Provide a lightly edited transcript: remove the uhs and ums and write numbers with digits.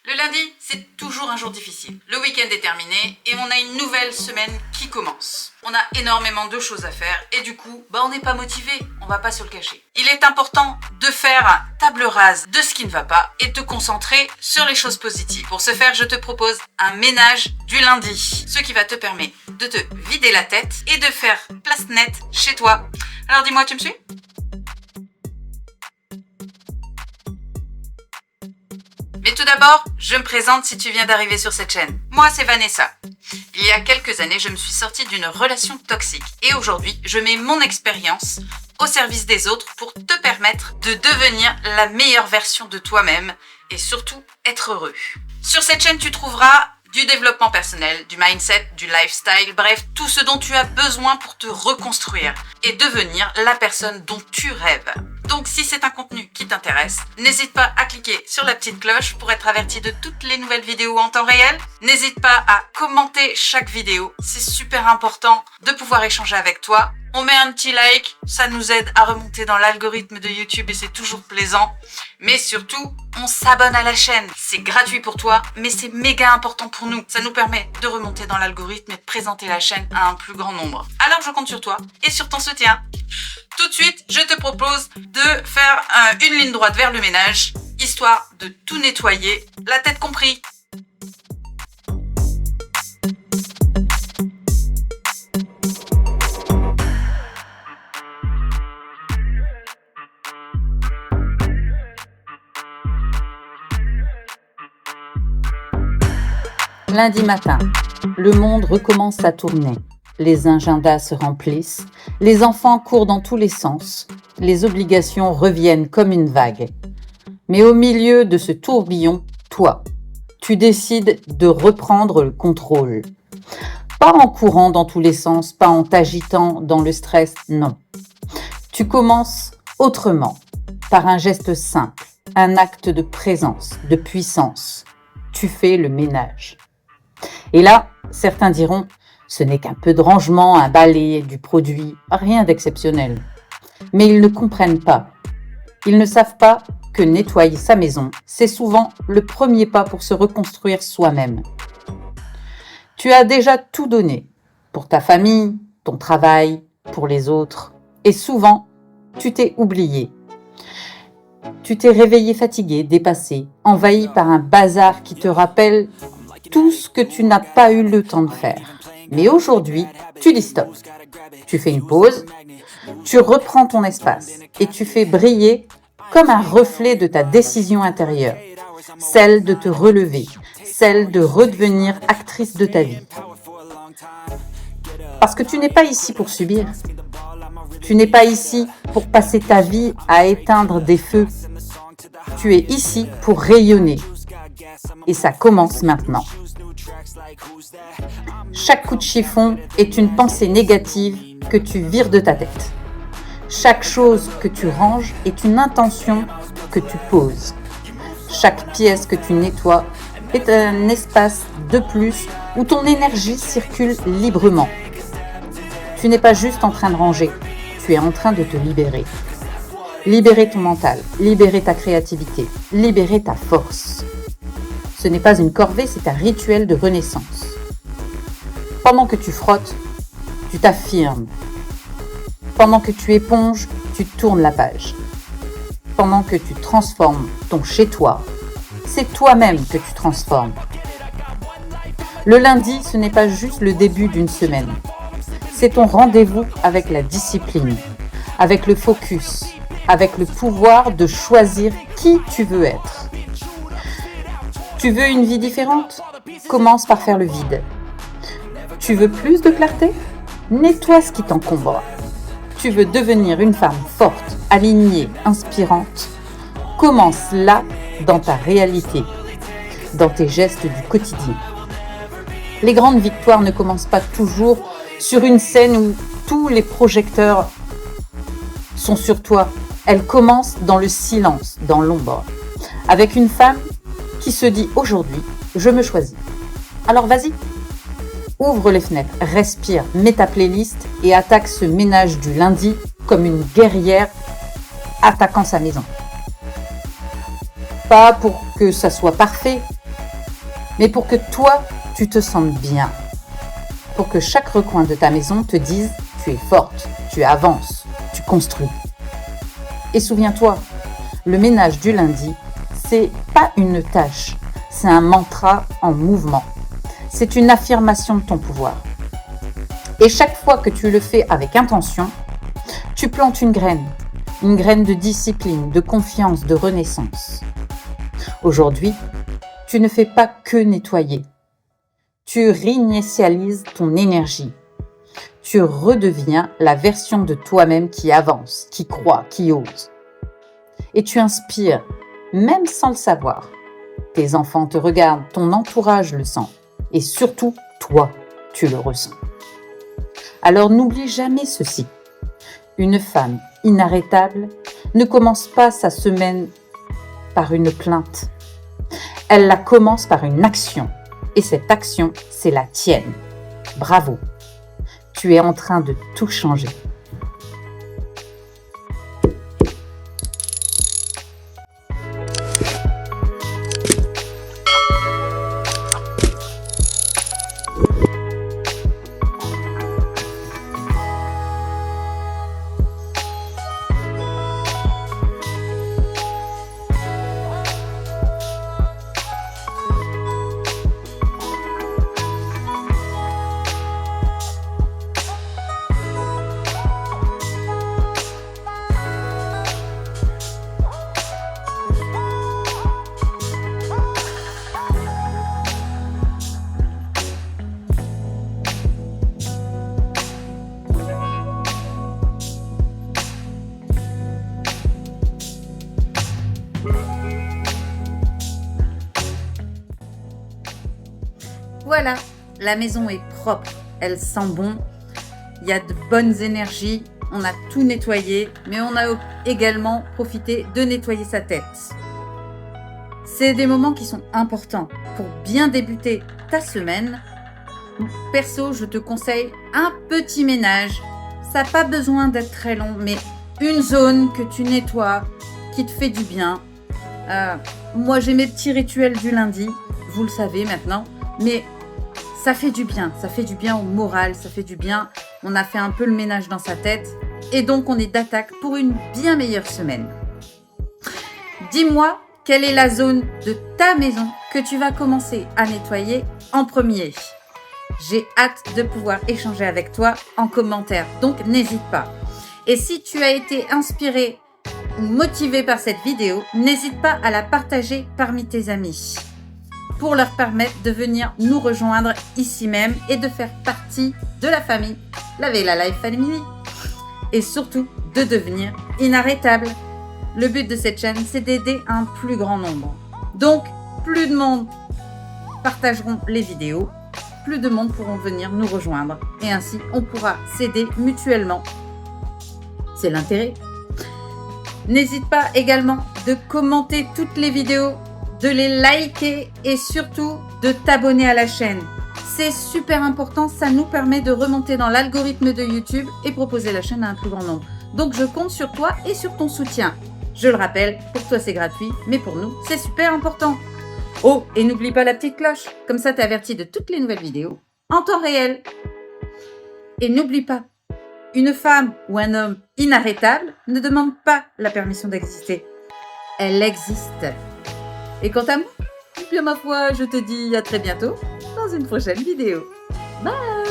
Le lundi, c'est toujours un jour difficile. Le week-end est terminé et on a une nouvelle semaine qui commence. On a énormément de choses à faire et du coup, on n'est pas motivé, on va pas se le cacher. Il est important de faire table rase de ce qui ne va pas et de te concentrer sur les choses positives. Pour ce faire, je te propose un ménage du lundi, ce qui va te permettre de te vider la tête et de faire place nette chez toi. Alors dis-moi, tu me suis ? Mais tout d'abord, je me présente si tu viens d'arriver sur cette chaîne. Moi, c'est Vanessa. Il y a quelques années, je me suis sortie d'une relation toxique. Et aujourd'hui, je mets mon expérience au service des autres pour te permettre de devenir la meilleure version de toi-même et surtout être heureux. Sur cette chaîne, tu trouveras du développement personnel, du mindset, du lifestyle, bref, tout ce dont tu as besoin pour te reconstruire et devenir la personne dont tu rêves. Donc si c'est un contenu qui t'intéresse, n'hésite pas à cliquer sur la petite cloche pour être averti de toutes les nouvelles vidéos en temps réel. N'hésite pas à commenter chaque vidéo, c'est super important de pouvoir échanger avec toi. On met un petit like, ça nous aide à remonter dans l'algorithme de YouTube et c'est toujours plaisant. Mais surtout, on s'abonne à la chaîne. C'est gratuit pour toi, mais c'est méga important pour nous. Ça nous permet de remonter dans l'algorithme et de présenter la chaîne à un plus grand nombre. Alors je compte sur toi et sur ton soutien. Tout de suite, je te propose de faire une ligne droite vers le ménage, histoire de tout nettoyer, la tête compris. Lundi matin, le monde recommence à tourner. Les agendas se remplissent, les enfants courent dans tous les sens, les obligations reviennent comme une vague. Mais au milieu de ce tourbillon, toi, tu décides de reprendre le contrôle. Pas en courant dans tous les sens, pas en t'agitant dans le stress, non. Tu commences autrement, par un geste simple, un acte de présence, de puissance. Tu fais le ménage. Et là, certains diront, ce n'est qu'un peu de rangement, un balai, du produit, rien d'exceptionnel. Mais ils ne comprennent pas. Ils ne savent pas que nettoyer sa maison, c'est souvent le premier pas pour se reconstruire soi-même. Tu as déjà tout donné, pour ta famille, ton travail, pour les autres. Et souvent, tu t'es oublié. Tu t'es réveillé fatigué, dépassé, envahi par un bazar qui te rappelle tout ce que tu n'as pas eu le temps de faire. Mais aujourd'hui, tu dis stop. Tu fais une pause, tu reprends ton espace et tu fais briller comme un reflet de ta décision intérieure, celle de te relever, celle de redevenir actrice de ta vie. Parce que tu n'es pas ici pour subir. Tu n'es pas ici pour passer ta vie à éteindre des feux. Tu es ici pour rayonner. Et ça commence maintenant. Chaque coup de chiffon est une pensée négative que tu vires de ta tête. Chaque chose que tu ranges est une intention que tu poses. Chaque pièce que tu nettoies est un espace de plus où ton énergie circule librement. Tu n'es pas juste en train de ranger, tu es en train de te libérer. Libérer ton mental, libérer ta créativité, libérer ta force. Ce n'est pas une corvée, c'est un rituel de renaissance. Pendant que tu frottes, tu t'affirmes. Pendant que tu éponges, tu tournes la page. Pendant que tu transformes ton chez-toi, c'est toi-même que tu transformes. Le lundi, ce n'est pas juste le début d'une semaine. C'est ton rendez-vous avec la discipline, avec le focus, avec le pouvoir de choisir qui tu veux être. Tu veux une vie différente ? Commence par faire le vide. Tu veux plus de clarté ? Nettoie ce qui t'encombre. Tu veux devenir une femme forte, alignée, inspirante ? Commence là, dans ta réalité, dans tes gestes du quotidien. Les grandes victoires ne commencent pas toujours sur une scène où tous les projecteurs sont sur toi. Elles commencent dans le silence, dans l'ombre, avec une femme qui se dit aujourd'hui, je me choisis. Alors vas-y, ouvre les fenêtres, respire, mets ta playlist et attaque ce ménage du lundi comme une guerrière attaquant sa maison. Pas pour que ça soit parfait, mais pour que toi, tu te sentes bien. Pour que chaque recoin de ta maison te dise « tu es forte, tu avances, tu construis ». Et souviens-toi, le ménage du lundi, c'est pas une tâche, c'est un mantra en mouvement. C'est une affirmation de ton pouvoir. Et chaque fois que tu le fais avec intention, tu plantes une graine de discipline, de confiance, de renaissance. Aujourd'hui, tu ne fais pas que nettoyer. Tu réinitialises ton énergie. Tu redeviens la version de toi-même qui avance, qui croit, qui ose. Et tu inspires, même sans le savoir. Tes enfants te regardent, ton entourage le sent. Et surtout, toi, tu le ressens. Alors n'oublie jamais ceci. Une femme inarrêtable ne commence pas sa semaine par une plainte. Elle la commence par une action. Et cette action, c'est la tienne. Bravo. Tu es en train de tout changer. Voilà, la maison est propre, elle sent bon, il y a de bonnes énergies, on a tout nettoyé, mais on a également profité de nettoyer sa tête. C'est des moments qui sont importants pour bien débuter ta semaine. Perso, je te conseille un petit ménage. Ça n'a pas besoin d'être très long, mais une zone que tu nettoies, qui te fait du bien. Moi, j'ai mes petits rituels du lundi, vous le savez maintenant, mais ça fait du bien au moral, ça fait du bien. On a fait un peu le ménage dans sa tête et donc on est d'attaque pour une bien meilleure semaine. Dis-moi, quelle est la zone de ta maison que tu vas commencer à nettoyer en premier? J'ai hâte de pouvoir échanger avec toi en commentaire, donc n'hésite pas. Et si tu as été inspiré ou motivé par cette vidéo, n'hésite pas à la partager parmi tes amis pour leur permettre de venir nous rejoindre ici même et de faire partie de la famille, la Vela Life Family, et surtout de devenir inarrêtable. Le but de cette chaîne, c'est d'aider un plus grand nombre. Donc, plus de monde partageront les vidéos, plus de monde pourront venir nous rejoindre et ainsi on pourra s'aider mutuellement. C'est l'intérêt. N'hésite pas également de commenter toutes les vidéos, de les liker et surtout de t'abonner à la chaîne. C'est super important, ça nous permet de remonter dans l'algorithme de YouTube et proposer la chaîne à un plus grand nombre. Donc je compte sur toi et sur ton soutien. Je le rappelle, pour toi c'est gratuit, mais pour nous c'est super important. Oh, et n'oublie pas la petite cloche, comme ça t'es averti de toutes les nouvelles vidéos en temps réel. Et n'oublie pas, une femme ou un homme inarrêtable ne demande pas la permission d'exister. Elle existe. Et quant à moi, bien ma foi, je te dis à très bientôt dans une prochaine vidéo. Bye!